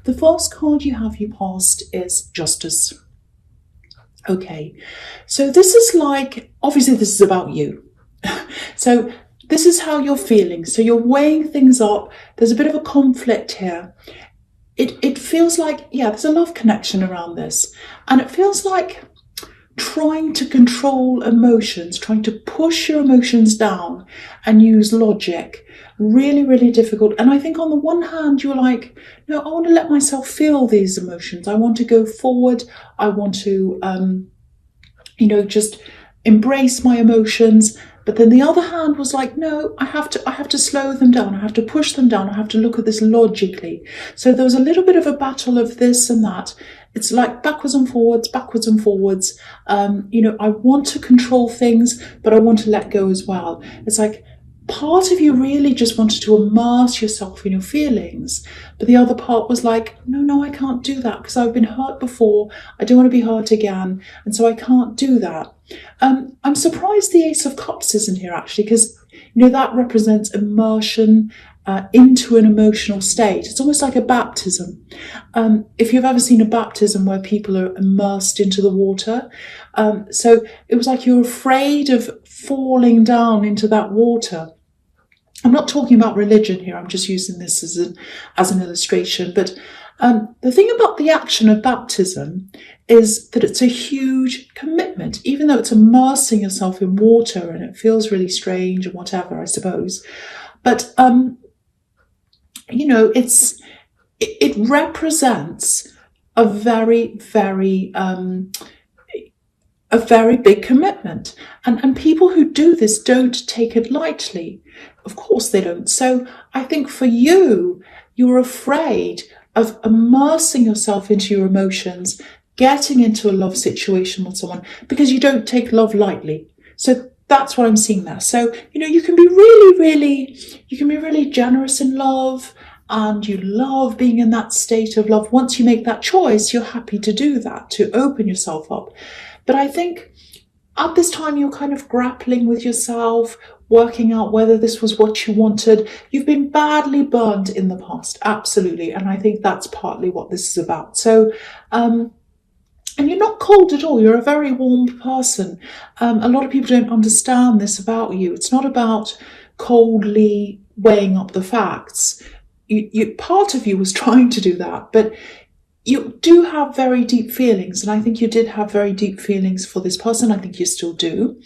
The first card you have, you past, is Justice. Okay, so this is like, obviously this is about you. So this is how you're feeling. So you're weighing things up. There's a bit of a conflict here. It feels like, yeah, there's a love connection around this. And it feels like trying to control emotions, trying to push your emotions down and use logic. Really, really difficult. And I think on the one hand, you're like, no, I want to let myself feel these emotions. I want to go forward. I want to, just embrace my emotions. But then the other hand was like, no, I have to slow them down. I have to push them down. I have to look at this logically. So there was a little bit of a battle of this and that. It's like backwards and forwards, backwards and forwards. I want to control things, but I want to let go as well. It's like part of you really just wanted to immerse yourself in your feelings, but the other part was like, no, I can't do that because I've been hurt before. I don't want to be hurt again, and so I can't do that. I'm surprised the Ace of Cups isn't here actually, because that represents immersion into an emotional state. It's almost like a baptism. If you've ever seen a baptism where people are immersed into the water, so it was like you're afraid of falling down into that water. I'm not talking about religion here. I'm just using this as an illustration. But the thing about the action of baptism is that it's a huge commitment, even though it's immersing yourself in water and it feels really strange and whatever, I suppose. But it represents a very, very big commitment. And people who do this don't take it lightly. Of course they don't. So I think for you, you're afraid of immersing yourself into your emotions, getting into a love situation with someone, because you don't take love lightly. So that's what I'm seeing there. So, you can be really generous in love, and you love being in that state of love. Once you make that choice, you're happy to do that, to open yourself up. But I think at this time, you're kind of grappling with yourself, working out whether this was what you wanted. You've been badly burned in the past, absolutely. And I think that's partly what this is about. So, and you're not cold at all. You're a very warm person. A lot of people don't understand this about you. It's not about coldly weighing up the facts. Part of you was trying to do that, but you do have very deep feelings. And I think you did have very deep feelings for this person. I think you still do.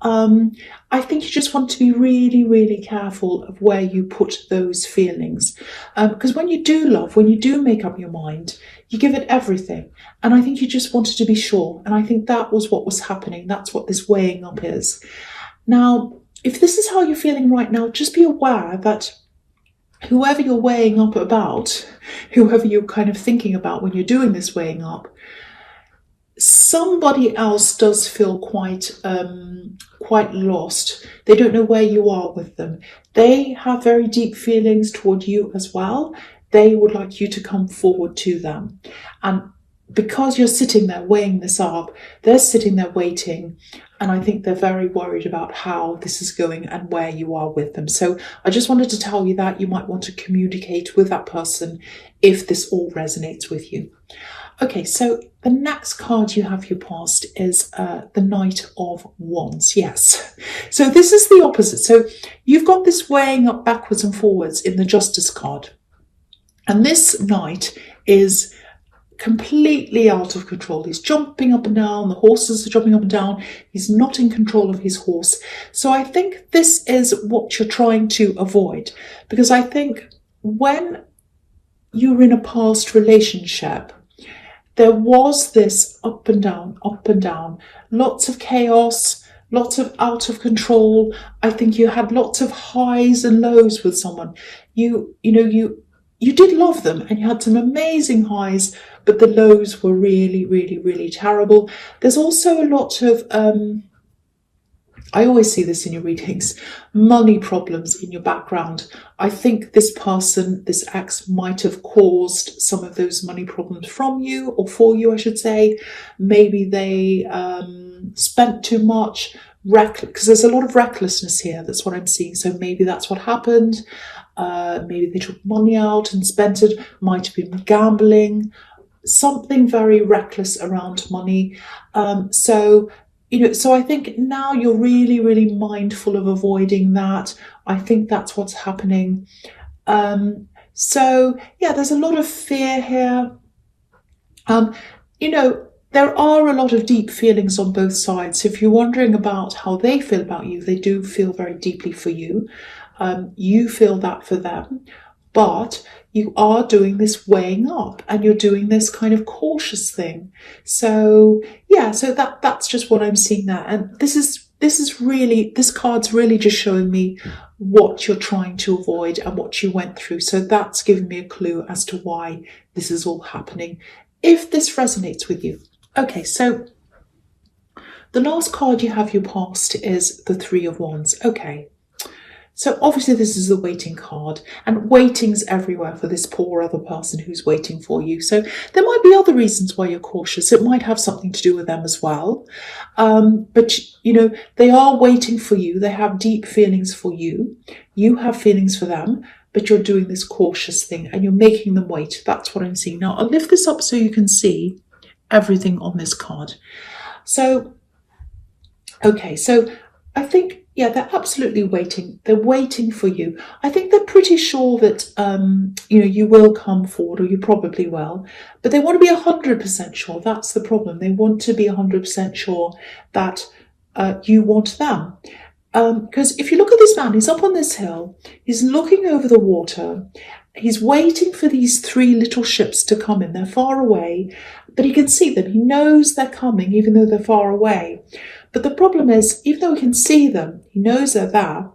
I think you just want to be really, really careful of where you put those feelings. Because when you do love, when you do make up your mind, you give it everything. And I think you just wanted to be sure. And I think that was what was happening. That's what this weighing up is. Now, if this is how you're feeling right now, just be aware that whoever you're weighing up about, whoever you're kind of thinking about when you're doing this weighing up, somebody else does feel quite lost. They don't know where you are with them. They have very deep feelings toward you as well. They would like you to come forward to them. And because you're sitting there weighing this up, they're sitting there waiting. And I think they're very worried about how this is going and where you are with them. So I just wanted to tell you that you might want to communicate with that person if this all resonates with you. Okay, so the next card you have your past is the Knight of Wands. Yes. So this is the opposite. So you've got this weighing up backwards and forwards in the Justice card. And this Knight is completely out of control. He's jumping up and down. The horses are jumping up and down. He's not in control of his horse. So I think this is what you're trying to avoid. Because I think when you're in a past relationship, there was this up and down, lots of chaos, lots of out of control. I think you had lots of highs and lows with someone. You did love them and you had some amazing highs, but the lows were really, really, really terrible. There's also a lot of, I always see this in your readings, money problems in your background. I think this person, this ex, might have caused some of those money problems from you, or for you, I should say. Maybe they spent too much, because there's a lot of recklessness here. That's what I'm seeing. So maybe that's what happened. maybe they took money out and spent it, might have been gambling, something very reckless around money. So I think now you're really, really mindful of avoiding that. I think that's what's happening. So yeah, there's a lot of fear here. There are a lot of deep feelings on both sides. So if you're wondering about how they feel about you, they do feel very deeply for you. You feel that for them, but you are doing this weighing up and you're doing this kind of cautious thing. So yeah, so that's just what I'm seeing there. And this card's really just showing me what you're trying to avoid and what you went through. So that's giving me a clue as to why this is all happening, if this resonates with you. Okay, so the last card you have your past is the Three of Wands. Okay, so obviously this is the waiting card, and waiting's everywhere for this poor other person who's waiting for you. So there might be other reasons why you're cautious. It might have something to do with them as well. But they are waiting for you. They have deep feelings for you. You have feelings for them, but you're doing this cautious thing and you're making them wait. That's what I'm seeing. Now I'll lift this up so you can see everything on this card. So, okay, so I think, yeah, they're absolutely waiting. They're waiting for you. I think they're pretty sure that, you will come forward, or you probably will, but they want to be 100% sure. That's the problem. They want to be 100% sure that you want them. Because if you look at this man, he's up on this hill, he's looking over the water, he's waiting for these three little ships to come in. They're far away, but he can see them. He knows they're coming, even though they're far away. But the problem is, even though he can see them, he knows they're there,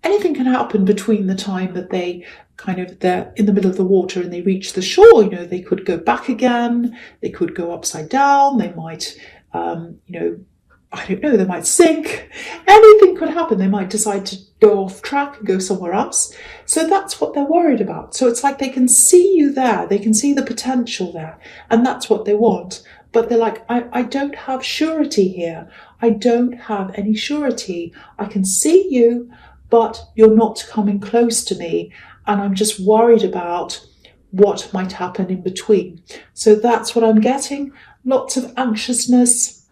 anything can happen between the time that they're in the middle of the water and they reach the shore. They could go back again, they could go upside down, they might, I don't know, they might sink. Anything could happen. They might decide to go off track and go somewhere else. So that's what they're worried about. So it's like they can see you there. They can see the potential there. And that's what they want. But they're like, I don't have surety here. I don't have any surety. I can see you, but you're not coming close to me. And I'm just worried about what might happen in between. So that's what I'm getting. Lots of anxiousness.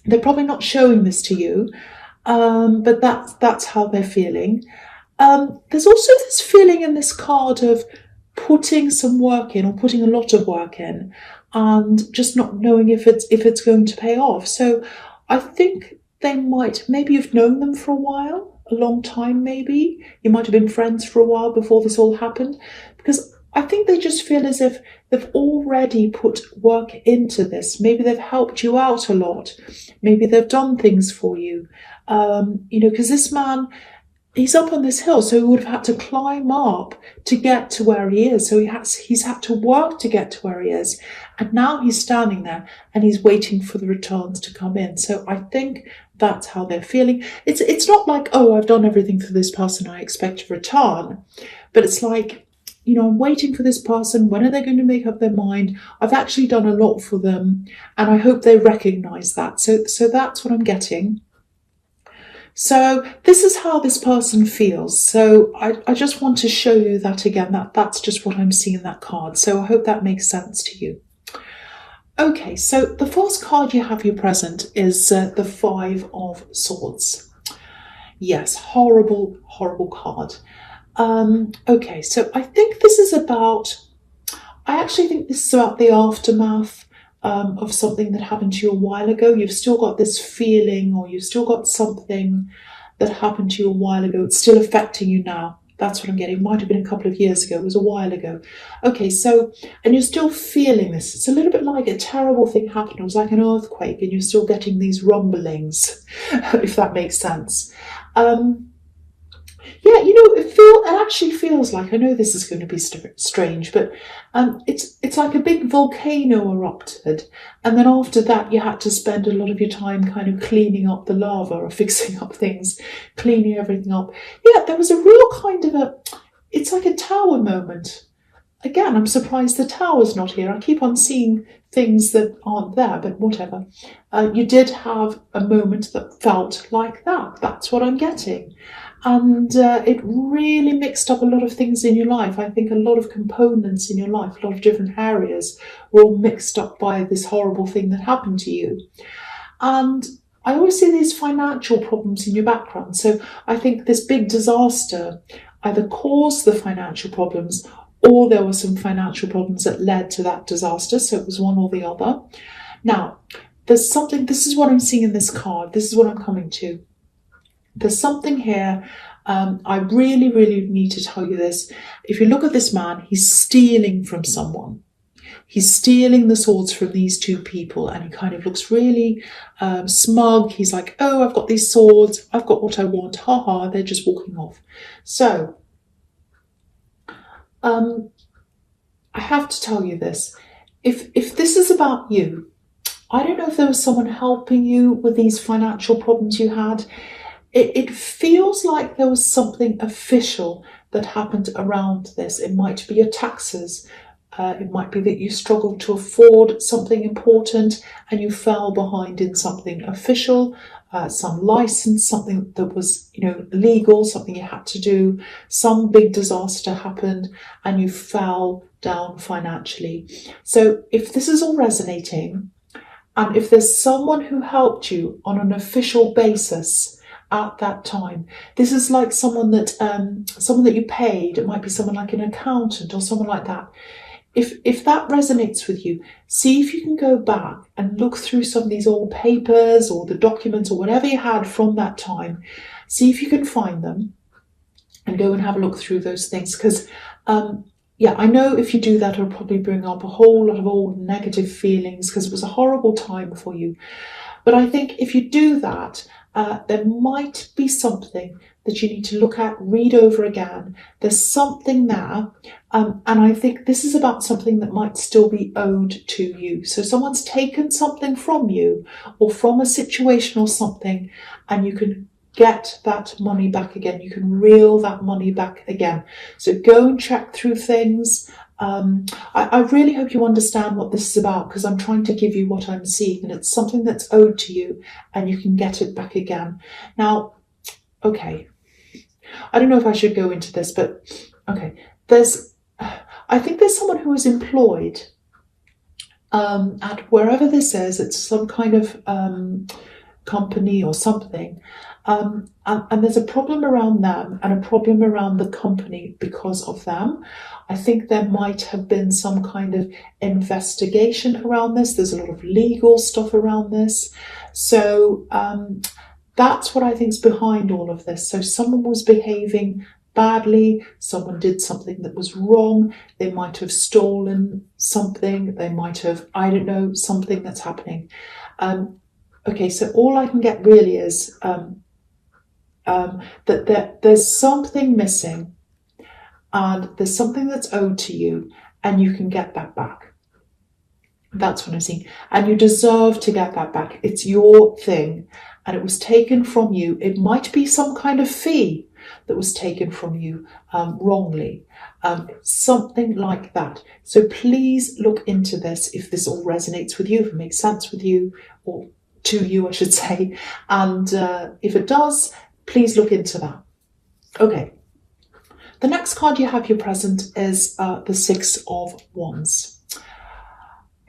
They're probably not showing this to you, but that's how they're feeling. There's also this feeling in this card of putting some work in, or putting a lot of work in, and just not knowing if it's going to pay off. So I think maybe you've known them for a while, a long time maybe. You might have been friends for a while before this all happened, because I think they just feel as if they've already put work into this. Maybe they've helped you out a lot. Maybe they've done things for you. Because this man, he's up on this hill, so he would have had to climb up to get to where he is. So he's had to work to get to where he is. And now he's standing there and he's waiting for the returns to come in. So I think that's how they're feeling. It's not like, oh, I've done everything for this person, I expect a return. But it's like, I'm waiting for this person. When are they going to make up their mind? I've actually done a lot for them, and I hope they recognize that. So that's what I'm getting. So this is how this person feels. So I just want to show you that again. That's just what I'm seeing in that card. So I hope that makes sense to you. Okay, so the first card you have here present is the Five of Swords. Yes, horrible, horrible card. Okay, so I think this is about, the aftermath of something that happened to you a while ago. You've still got this feeling, or you've still got something that happened to you a while ago. It's still affecting you now. That's what I'm getting. It might have been a couple of years ago. It was a while ago. Okay, so, and you're still feeling this. It's a little bit like a terrible thing happened. It was like an earthquake, and you're still getting these rumblings, if that makes sense. Yeah, it actually feels like, I know this is going to be strange, but it's like a big volcano erupted, and then after that you had to spend a lot of your time kind of cleaning up the lava, or fixing up things, cleaning everything up. Yeah, there was a real kind of it's like a tower moment. Again, I'm surprised the tower's not here. I keep on seeing things that aren't there, but whatever. You did have a moment that felt like that. That's what I'm getting. And it really mixed up a lot of things in your life. I think a lot of components in your life, a lot of different areas were all mixed up by this horrible thing that happened to you. And I always see these financial problems in your background. So I think this big disaster either caused the financial problems, or there were some financial problems that led to that disaster. So it was one or the other. Now, there's something, this is what I'm seeing in this card. This is what I'm coming to. There's something here. I really, really need to tell you this. If you look at this man, he's stealing from someone. He's stealing the swords from these two people, and he kind of looks really smug. He's like, oh, I've got these swords. I've got what I want. Ha ha, they're just walking off. So, I have to tell you this. If this is about you, I don't know if there was someone helping you with these financial problems you had. It feels like there was something official that happened around this. It might be your taxes. It might be that you struggled to afford something important and you fell behind in something official, some license, something that was, legal, something you had to do. Some big disaster happened and you fell down financially. So if this is all resonating, and if there's someone who helped you on an official basis at that time, this is like someone that you paid. It might be someone like an accountant or someone like that. If that resonates with you, see if you can go back and look through some of these old papers or the documents or whatever you had from that time. See if you can find them and go and have a look through those things. Because, I know if you do that, it'll probably bring up a whole lot of old negative feelings because it was a horrible time for you. But I think if you do that, there might be something that you need to look at, read over again. There's something there. And I think this is about something that might still be owed to you. So someone's taken something from you or from a situation or something, and you can get that money back again. You can reel that money back again. So go and check through things. I really hope you understand what this is about, because I'm trying to give you what I'm seeing, and it's something that's owed to you and you can get it back again. Now, okay, I don't know if I should go into this, but okay, I think there's someone who is employed at wherever this is. It's some kind of company or something. And there's a problem around them and a problem around the company because of them. I think there might have been some kind of investigation around this. There's a lot of legal stuff around this. So that's what I think is behind all of this. So someone was behaving badly, someone did something that was wrong, they might have stolen something, they might have, I don't know, something that's happening. Okay, so all I can get really is that there's something missing and there's something that's owed to you and you can get that back. That's what I'm seeing. And you deserve to get that back. It's your thing and it was taken from you. It might be some kind of fee that was taken from you wrongly. Something like that. So please look into this if this all resonates with you, if it makes sense with you, or to you, I should say. And if it does, please look into that. Okay. The next card you have here present is the Six of Wands.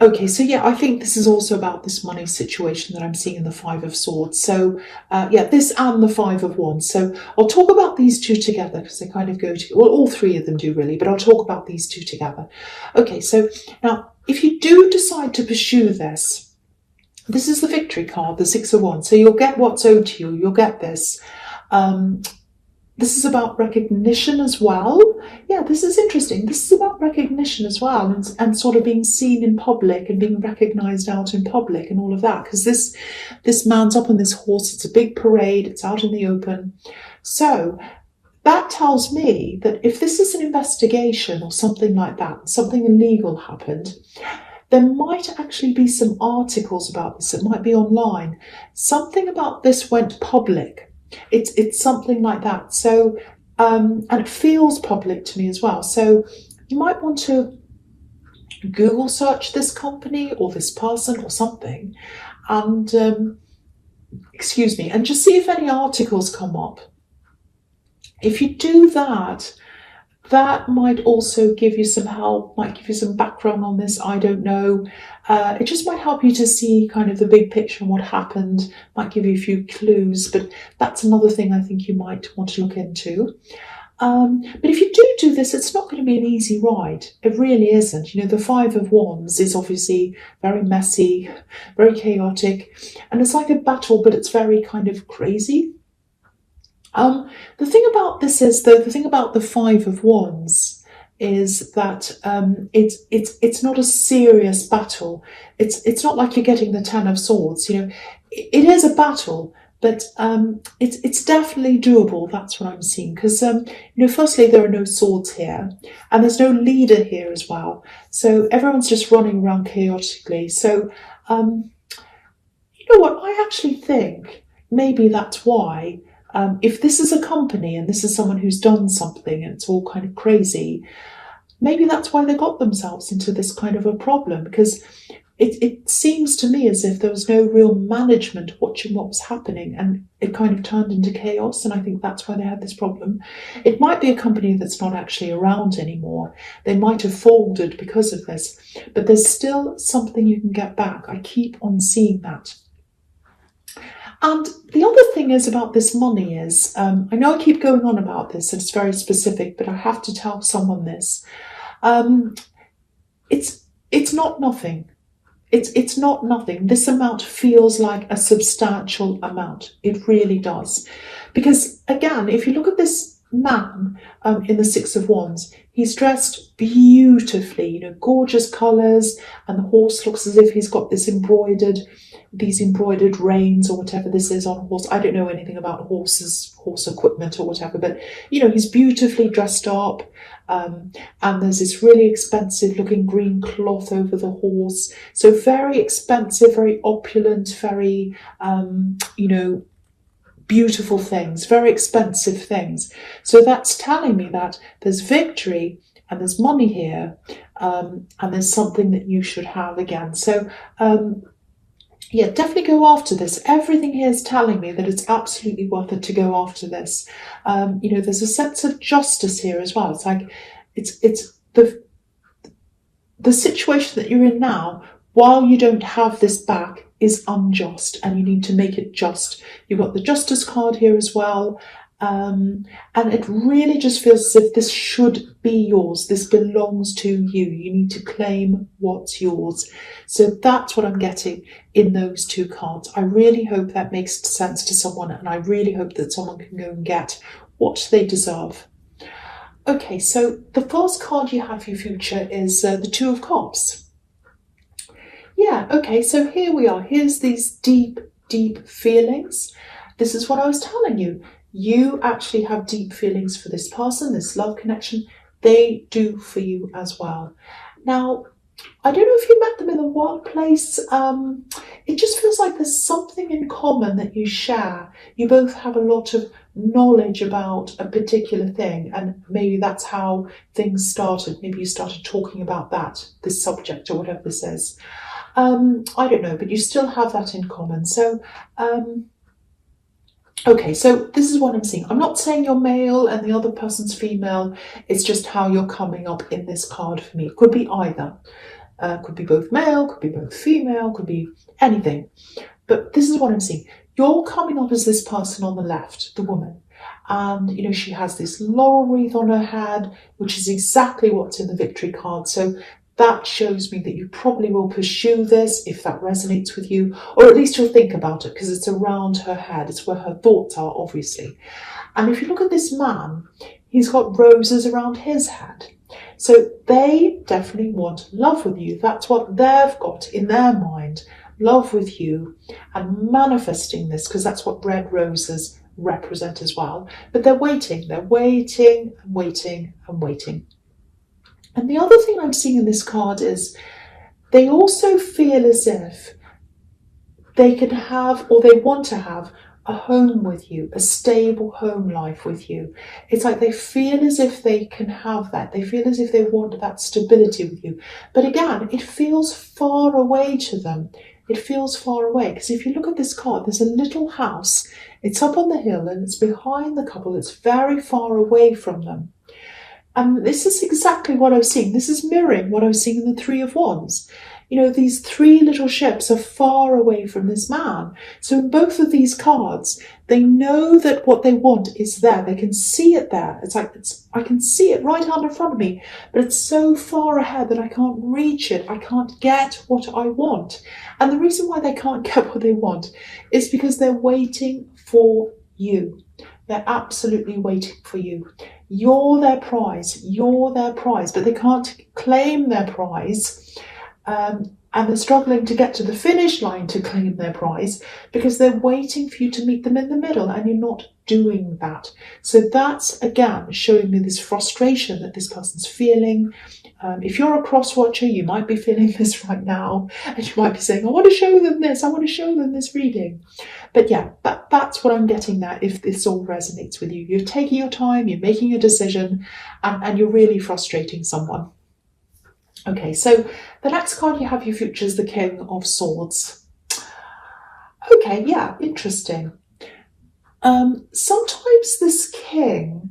Okay, so yeah, I think this is also about this money situation that I'm seeing in the Five of Swords. So this and the Five of Wands. So I'll talk about these two together because they kind of go to, well, all three of them do really, but I'll talk about these two together. Okay, so now if you do decide to pursue this, this is the victory card, the Six of Wands. So you'll get what's owed to you. You'll get this. This is about recognition as well. Yeah, this is interesting. This is about recognition as well, and sort of being seen in public and being recognized out in public and all of that. Because this man's up on this horse. It's a big parade. It's out in the open. So that tells me that if this is an investigation or something like that, something illegal happened, there might actually be some articles about this. It might be online. Something about this went public. It's something like that. So, and it feels public to me as well. So you might want to Google search this company or this person or something, and and just see if any articles come up If you do that, that might also give you some help, might give you some background on this, I don't know. It just might help you to see kind of the big picture and what happened, might give you a few clues, but that's another thing I think you might want to look into. But if you do this, it's not going to be an easy ride. It really isn't. You know, the Five of Wands is obviously very messy, very chaotic, and it's like a battle, but it's very kind of crazy. The thing about this is, though, the thing about the Five of Wands is that it's not a serious battle. It's not like you're getting the Ten of Swords. You know, it is a battle, but it's definitely doable. That's what I'm seeing. Because you know, firstly, there are no swords here, and there's no leader here as well. So everyone's just running around chaotically. So you know what? I actually think maybe that's why. If this is a company and this is someone who's done something and it's all kind of crazy, maybe that's why they got themselves into this kind of a problem, because it seems to me as if there was no real management watching what was happening, and it kind of turned into chaos, and I think that's why they had this problem. It might be a company that's not actually around anymore. They might have folded because of this, but there's still something you can get back. I keep on seeing that. And the other thing is about this money is, I know I keep going on about this, and it's very specific, but I have to tell someone this. It's not nothing. It's not nothing. This amount feels like a substantial amount. It really does. Because again, if you look at this man in the Six of Wands, he's dressed beautifully, you know, gorgeous colours, and the horse looks as if he's got these embroidered reins or whatever this is on a horse. I don't know anything about horse equipment or whatever, but you know, he's beautifully dressed up, and there's this really expensive looking green cloth over the horse. So very expensive, very opulent, very you know, beautiful things, very expensive things. So that's telling me that there's victory and there's money here, and there's something that you should have again. So yeah, definitely go after this. Everything here is telling me that it's absolutely worth it to go after this. You know, there's a sense of justice here as well. It's like it's the situation that you're in now, while you don't have this back, is unjust, and you need to make it just. You've got the Justice card here as well. And it really just feels as if this should be yours. This belongs to you. You need to claim what's yours. So that's what I'm getting in those two cards. I really hope that makes sense to someone, and I really hope that someone can go and get what they deserve. Okay, so the first card you have for your future is the Two of Cups. Yeah, okay, so here we are. Here's these deep, deep feelings. This is what I was telling you. You actually have deep feelings for this person, this love connection. They do for you as well. Now, I don't know if you met them in the workplace. It just feels like there's something in common that you share. You both have a lot of knowledge about a particular thing, and maybe that's how things started. Maybe you started talking about this subject or whatever this is. I don't know, but you still have that in common. So, okay, so this is what I'm seeing. I'm not saying you're male and the other person's female. It's just how you're coming up in this card for me. It could be either. Could be both male, could be both female, could be anything. But this is what I'm seeing. You're coming up as this person on the left, the woman. And, you know, she has this laurel wreath on her head, which is exactly what's in the victory card. So that shows me that you probably will pursue this if that resonates with you, or at least you'll think about it, because it's around her head. It's where her thoughts are, obviously. And if you look at this man, he's got roses around his head. So they definitely want love with you. That's what they've got in their mind, love with you, and manifesting this, because that's what red roses represent as well. But they're waiting and waiting and waiting. And the other thing I'm seeing in this card is they also feel as if they can have, or they want to have, a home with you, a stable home life with you. It's like they feel as if they can have that. They feel as if they want that stability with you. But again, it feels far away to them. it feels far away. Because if you look at this card, there's a little house. It's up on the hill and it's behind the couple. It's very far away from them. And this is exactly what I was seeing. This is mirroring what I was seeing in the Three of Wands. You know, these three little ships are far away from this man. So in both of these cards, they know that what they want is there. They can see it there. It's like, I can see it right out in front of me, but it's so far ahead that I can't reach it. I can't get what I want. And the reason why they can't get what they want is because they're waiting for you. They're absolutely waiting for you. You're their prize. You're their prize, but they can't claim their prize. And they're struggling to get to the finish line to claim their prize because they're waiting for you to meet them in the middle, and you're not doing that. So that's, again, showing me this frustration that this person's feeling. If you're a cross-watcher, you might be feeling this right now, and you might be saying, I want to show them this, I want to show them this reading. But yeah, that's what I'm getting there if this all resonates with you. You're taking your time, you're making a decision, and you're really frustrating someone. Okay, so the next card you have your future is the King of Swords. Okay, yeah, interesting. Sometimes this king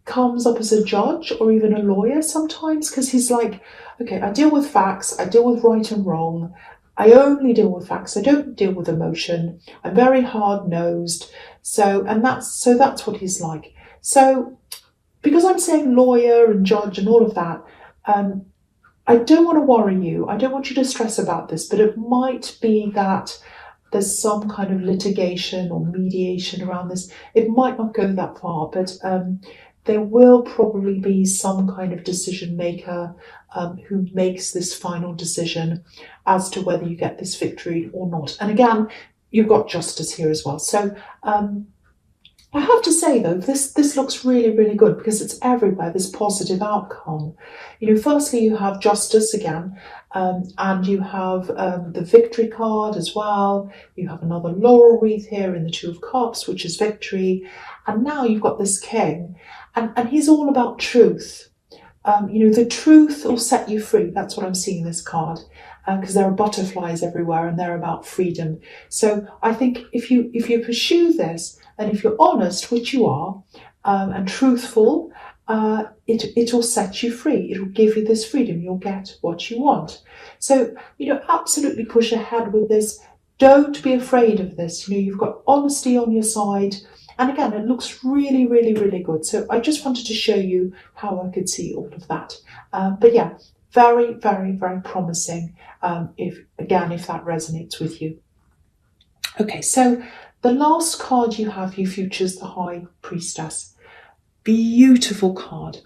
comes up as a judge or even a lawyer sometimes, because he's like, okay, I deal with facts, I deal with right and wrong, I only deal with facts, I don't deal with emotion, I'm very hard-nosed, so that's what he's like. So because I'm saying lawyer and judge and all of that, I don't want to worry you. I don't want you to stress about this, but it might be that there's some kind of litigation or mediation around this. It might not go that far, but there will probably be some kind of decision maker who makes this final decision as to whether you get this victory or not. And again, you've got justice here as well. So I have to say, though, this looks really, really good because it's everywhere, this positive outcome. You know, firstly, you have justice again, and you have the victory card as well. You have another laurel wreath here in the Two of Cups, which is victory. And now you've got this king, and he's all about truth. You know, the truth will set you free. That's what I'm seeing in this card, because there are butterflies everywhere and they're about freedom. So I think if you pursue this, and if you're honest, which you are, and truthful, it'll set you free. It'll give you this freedom. You'll get what you want. So, you know, absolutely push ahead with this. Don't be afraid of this. You know, you've got honesty on your side. And again, it looks really, really, really good. So I just wanted to show you how I could see all of that. But yeah, very, very, very promising if that resonates with you. Okay, so the last card you have, your future, is the High Priestess. Beautiful card.